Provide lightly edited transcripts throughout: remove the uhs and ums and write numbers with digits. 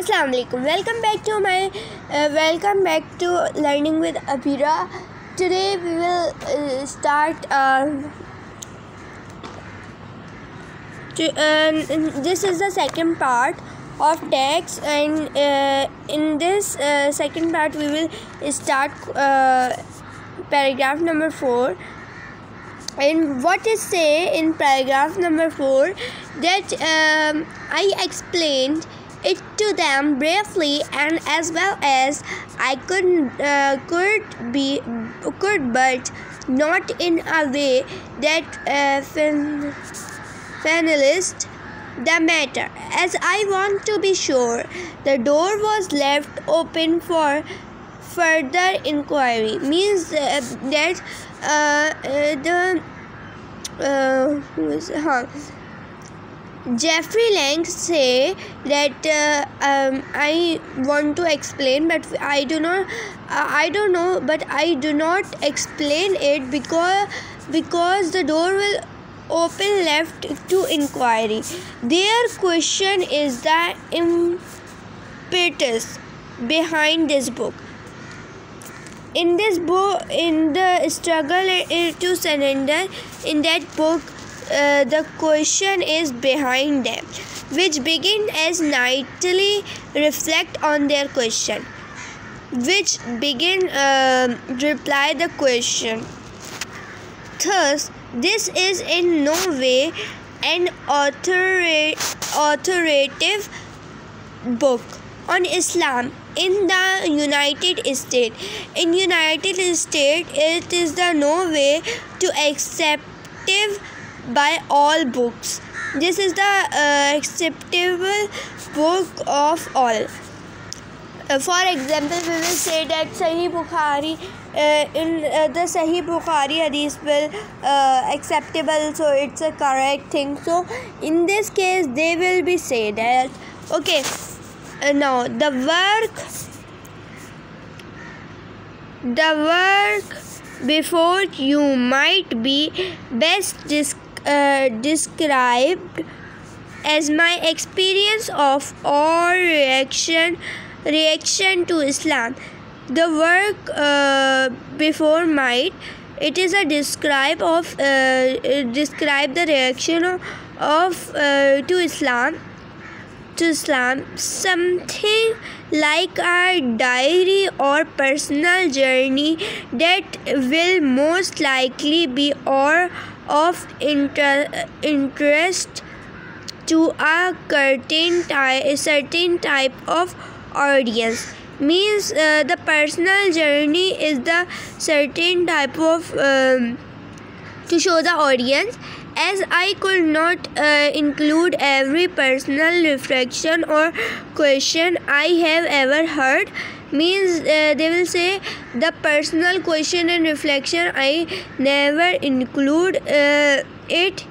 Assalamu alaikum. Welcome back to Learning with Abira. Today we will start. This is the second part of text, and in this second part we will start paragraph number 4. And what is say in paragraph number 4 that I explained it to them briefly and as well as I could, but not in a way that finalized the matter, as I want to be sure the door was left open for further inquiry. Means that Jeffrey Lang say that I want to explain, but I don't know, but I do not explain it because the door will open left to inquiry. Their question is the impetus behind this book. In the struggle to surrender, in that book, the question is behind them, which begin as nightly reflect on their question, which begin reply the question. Thus, this is in no way an authoritative book on Islam in the United States. In United States, it is the no way to acceptive by all books. This is the acceptable book of all. For example, we will say that Sahih Bukhari, in the Sahih Bukhari hadith will acceptable, so it's a correct thing. So in this case, they will be say that okay. Now the work before you might be best described as my experience of or reaction to Islam. The work before might, it is a describe the reaction of to Islam, something like a diary or personal journey that will most likely be or of interest to a certain type of audience. Means the personal journey is the certain type of to show the audience, as I could not include every personal reflection or question I have ever heard. Means they will say the personal question and reflection I never include it.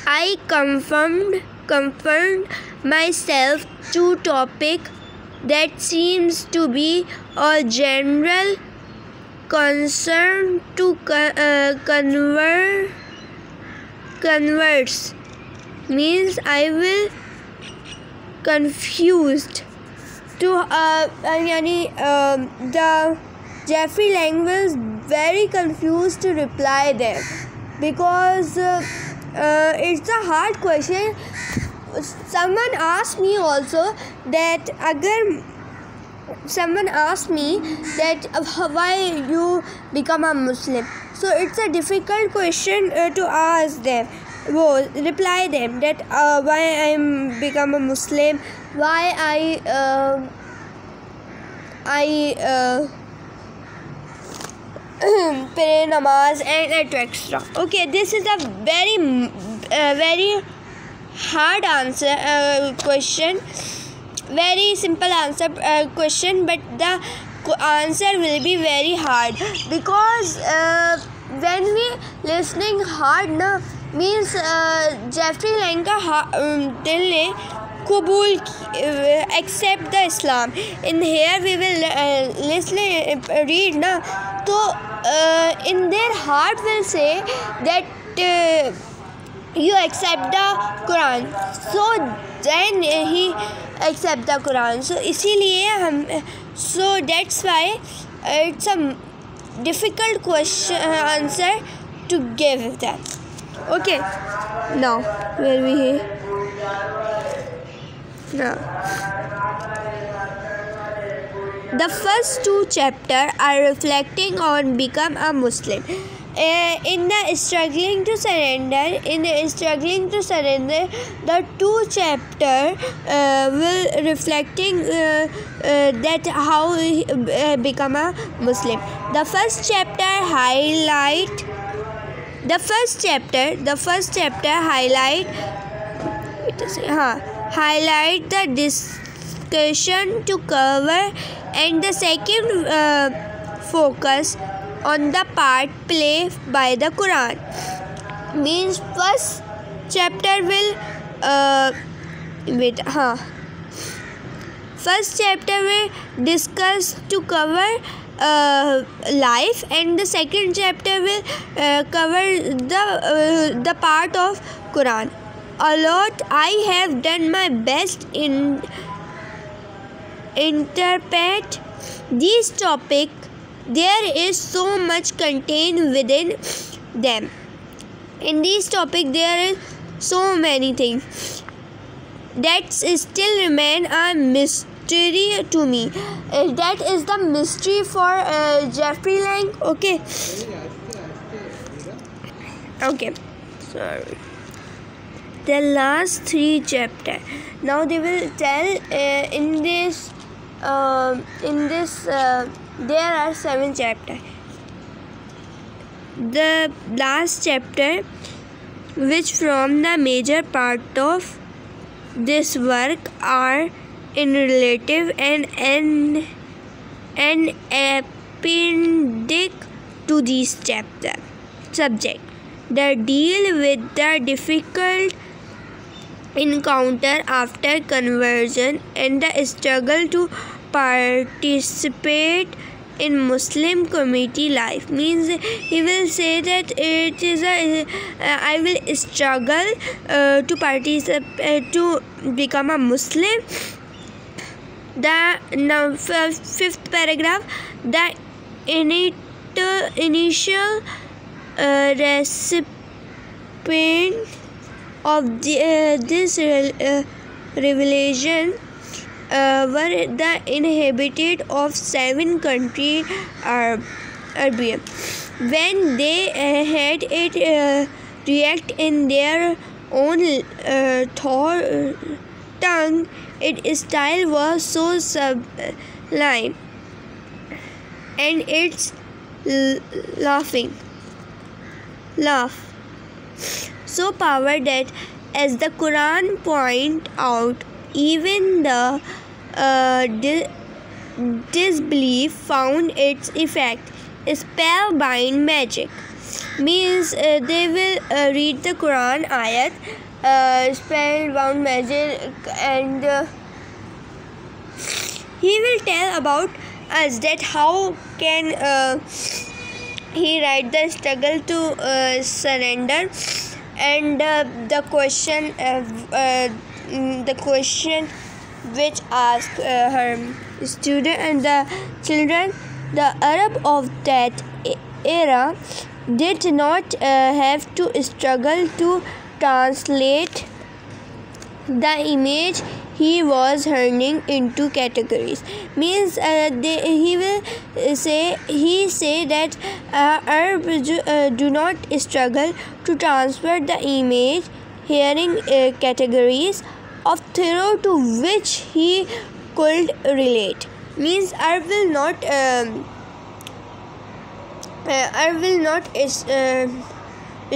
I confirmed myself to topic that seems to be a general concern to converts. Means I will confused to the Jeffrey Lang was very confused to reply them, because it's a hard question. Someone asked me also that why you become a Muslim. So it's a difficult question to ask them. Reply them that why I become a Muslim, why I pray namaz and etc. Okay, this is a very hard answer question, very simple answer question, but the answer will be very hard, because when we listening hard na, means Jeffrey Lang का दिल ने कबूल accept the Islam. In here we will read na, so in their heart will say that you accept the Quran. So then he accept the Quran. So इसीलिए हम that's why it's a difficult question answer to give them. Okay, now where we here now. The first two chapters are reflecting on become a Muslim. In the struggling to surrender, the two chapters will reflecting that how we become a Muslim. The first chapter highlight the discussion to cover, and the second focus on the part played by the Quran. Means first chapter will first chapter will discuss to cover life, and the second chapter will cover the part of Quran. A lot I have done my best in interpret these topics. There is so much contained within them. In these topics there is so many things that still remain a mystery to me. That is the mystery for Jeffrey Lang. Okay, sorry. The last three chapters. Now they will tell in this there are 7 chapters. The last chapter, which form the major part of this work, are in relative and an appendix to these chapter subject that deal with the difficult encounter after conversion and the struggle to participate in Muslim community life. Means he will say that it is I will struggle to participate to become a Muslim. The fifth paragraph, the initial recipient of this revelation were the inhabited of 7 countries Arabia. When they had it react in their own tongue, its style was so sublime, and its laugh so power that, as the Quran point out, even the disbelief found its effect. Spellbind magic. Means they will read the Quran ayat, spellbound magic, and he will tell about us that how can he write the struggle to surrender, and the question which asked her student and the children. The Arab of that era did not have to struggle to translate the image he was turning into categories. Means he say that Arabs do not struggle to transfer the image hearing categories of through to which he could relate. Means Arab will not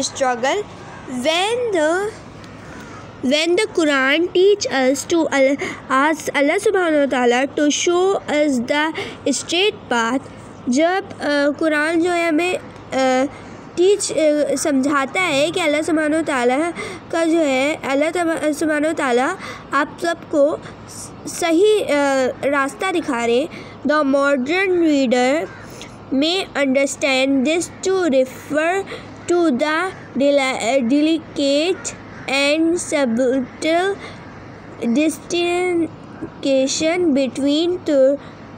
struggle when the Quran teach us to ask Allah subhanahu wa ta'ala to show us the straight path. जब कुरान जो है हमें समझाता है कि अल्लाह सुब्हानहू तआला का जो है, अल्लाह सुब्हानहू तआला आप सबको सही रास्ता दिखा रहे. The modern reader may understand this to refer to the delicate and subtle demarcation between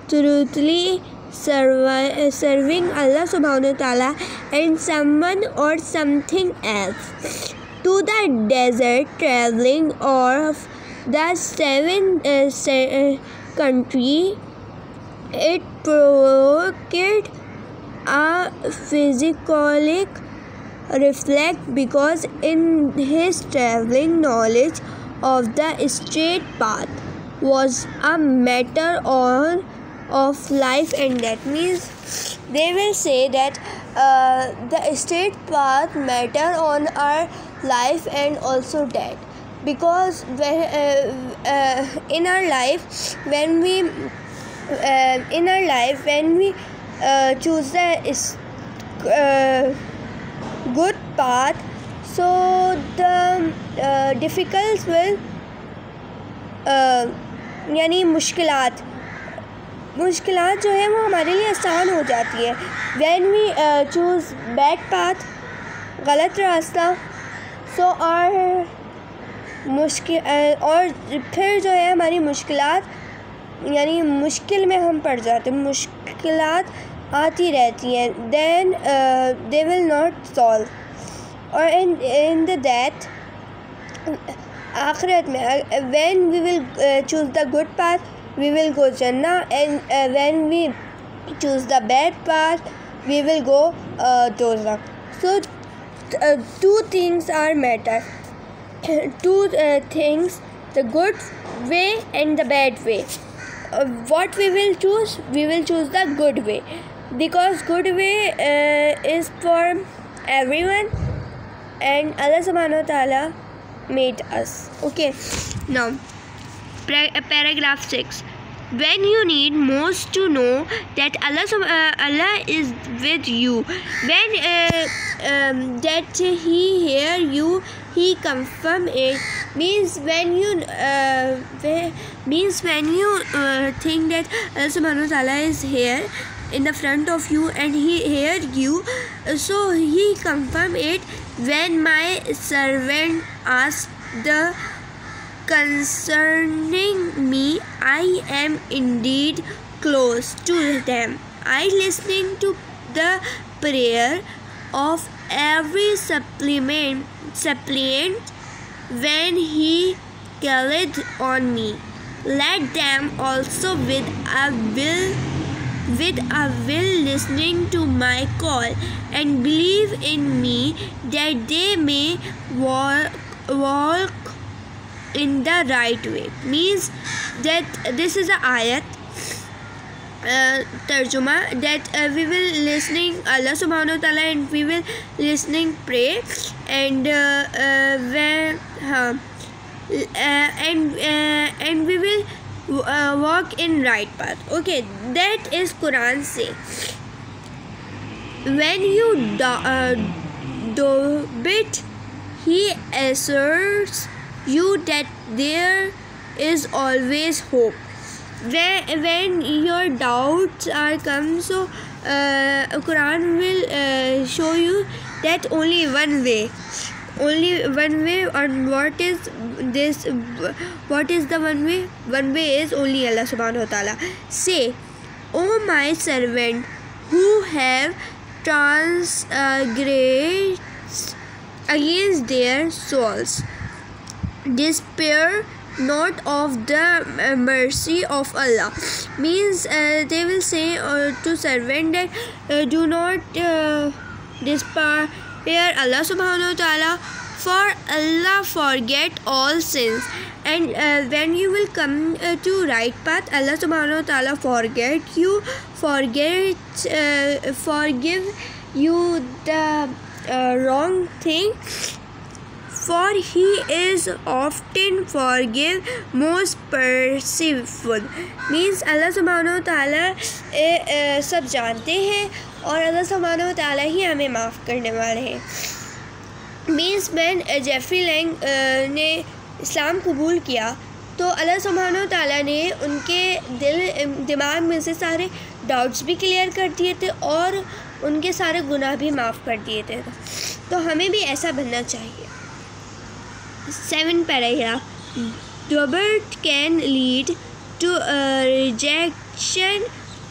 truthfully serving Allah subhanahu wa ta'ala and someone or something else. To the desert traveling of the seven country, it provoked a physical reflect because in his traveling knowledge of the straight path was a matter of life and death. Means they will say that the straight path matter on our life and also death, because in our life when we choose the good path, so the difficult will यानी मुश्किलात जो है वो हमारे लिए आसान हो जाती है. when we choose bad path, गलत रास्ता, so और फिर जो है हमारी मुश्किलात यानी मुश्किल में हम पड़ जाते हैं, मुश्किलात आती रहती हैं, then they will not solve. और in the death आखिरत में when we will choose the good path, we will go Jannah, and when we choose the bad path, we will go Dozakh. So two things are matter. Two things, the good way and the bad way. What we will choose? We will choose the good way, because good way is for everyone, and Allah subhanahu wa ta'ala made us. Okay, now paragraph 6. When you need most to know that Allah is with you, when that He hear you, He confirm it. Means when you think that Allah subhanahu wa ta'ala is here in the front of you and He hear you, so He confirm it. When my servant asks the concerning me, I am indeed close to them. I listening to the prayer of every suppliant when he calleth on me. Let them also with a will listening to my call and believe in me, that they may walk in the right way. Means that this is a ayat tarjuma, that we will listening Allah subhanahu wa ta'ala and we will listening pray, and and we will walk in right path. Okay, that is Quran say. When you do it, He assures you that there is always hope. When your doubts are come, so Quran will show you that only one way, and what is this? What is the one way? One way is only Allah subhanahu wa ta'ala. Say, O my servant who have transgressed against their souls, despair not of the mercy of Allah. Means they will say to servant that do not despair Allah subhanahu wa ta'ala, for Allah forget all sins, and when you will come to right path, Allah subhanahu wa ta'ala forgive you the wrong thing, for He is often forgive, most merciful. Means Allah subhanahu wa ta'ala सब जानते हैं और Allah subhanahu wa ta'ala ही हमें माफ़ करने वाले हैं. Means when Jeffrey Lang ने इस्लाम कबूल किया, तो अल्लाह सुब्हानहू व तआला ने उनके दिमाग में से सारे डाउट्स भी क्लियर कर दिए थे और उनके सारे गुनाह भी माफ़ कर दिए थे. तो हमें भी ऐसा बनना चाहिए. 7 paragraph. The bird can lead rejection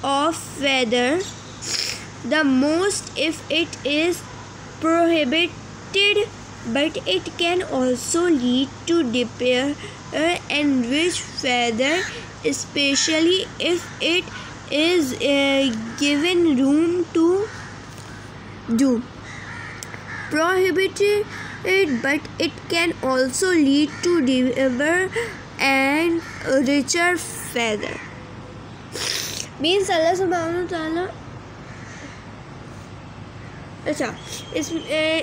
of whether the most if it is prohibited, but it can also lead to despair and which whether, especially if it is given room to do. Prohibited, but it can also lead to deeper and richer feather. Means Allah subhanahu wa ta'ala.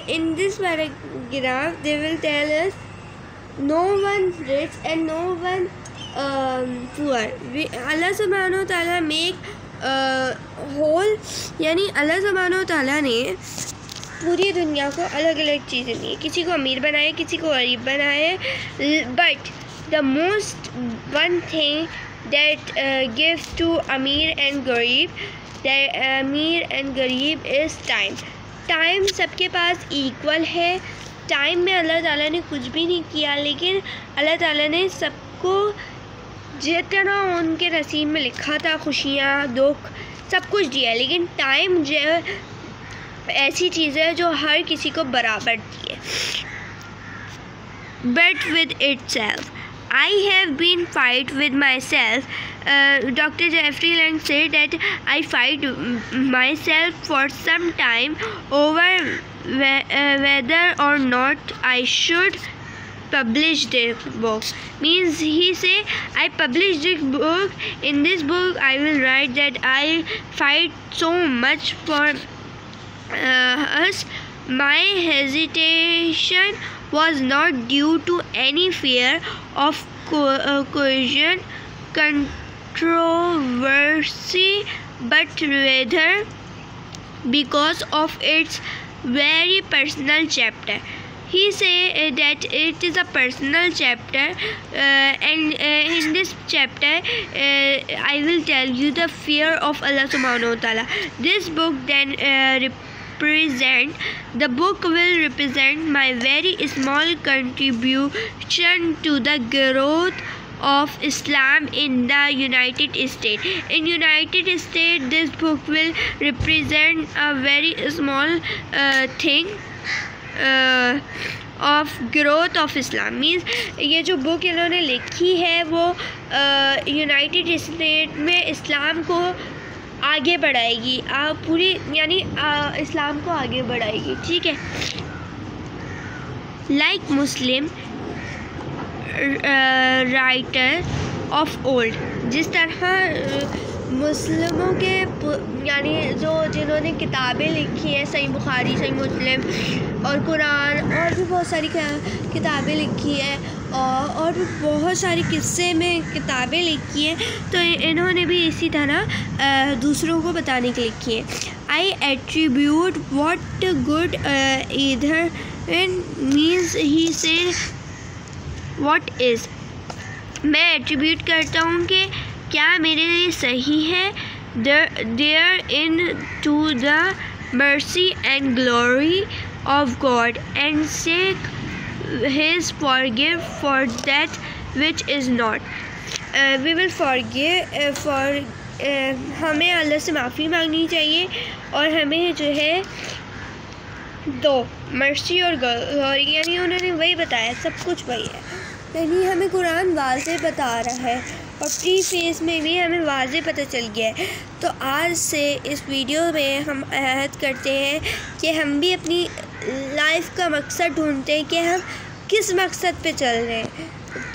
In this paragraph they will tell us no one rich and no one poor. Allah subhanahu wa ta'ala make whole, यानी Allah subhanahu wa ta'ala ने पूरी दुनिया को अलग अलग चीज़ें दी, किसी को अमीर बनाए, किसी को गरीब बनाए, but the most one thing that gives to अमीर and गरीब is time. टाइम सबके पास इक्वल है. टाइम में अल्लाह ताला ने कुछ भी नहीं किया, लेकिन अल्लाह ताला ने सबको जितना उनके नसीब में लिखा था, खुशियाँ, दुख, सब कुछ दिया. लेकिन टाइम जो ऐसी चीज़ है जो हर किसी को बराबर दी है. But with itself I have been fight with myself. Dr. Jeffrey Lang said that I fight myself for some time over whether or not I should publish this book. Means he say I publish this book. In this book I will write that I fight so much for us. My hesitation was not due to any fear of coercion, controversy, but rather because of its very personal chapter. He say that it is a personal chapter, and in this chapter I will tell you the fear of Allah subhanahu wa ta'ala. This book then the book will represent my very small contribution to the growth of Islam in the United States. In United States, this book will represent a very small thing of growth of Islam. Means ये जो book इन्होंने लिखी है वो United state में इस्लाम को आगे बढ़ाएगी, पूरी यानी इस्लाम को आगे बढ़ाएगी. ठीक है. Like Muslim writer of old, जिस तरह मुस्लिमों के यानी जिन्होंने किताबें लिखी हैं, सही बुखारी, सही मुस्लिम और कुरान और भी बहुत सारी किताबें लिखी हैं और भी बहुत सारी किस्से में किताबें लिखी हैं, तो इन्होंने भी इसी तरह दूसरों को बताने के लिखी है. I attribute what good either means he say what is. मैं एट्रीब्यूट करता हूँ कि क्या मेरे लिए सही है. There in to the mercy and glory of God and seek His forgive for that which is not. We will forgive हमें अल्लाह से माफ़ी मांगनी चाहिए और हमें जो है दो मर्सी और गौरी, यानी उन्होंने वही बताया, सब कुछ वही है. यानी हमें कुरान वाज़े बता रहा है और प्रीफेस में भी हमें वाज़े पता चल गया है. तो आज से इस वीडियो में हम अहद करते हैं कि हम भी अपनी लाइफ का मकसद ढूंढते हैं कि हम किस मकसद पे चल रहे हैं.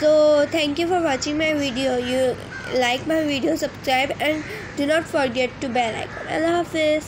तो thank you for watching my video. You like my video, subscribe and do not forget to bell icon. अल्लाह हाफिज़.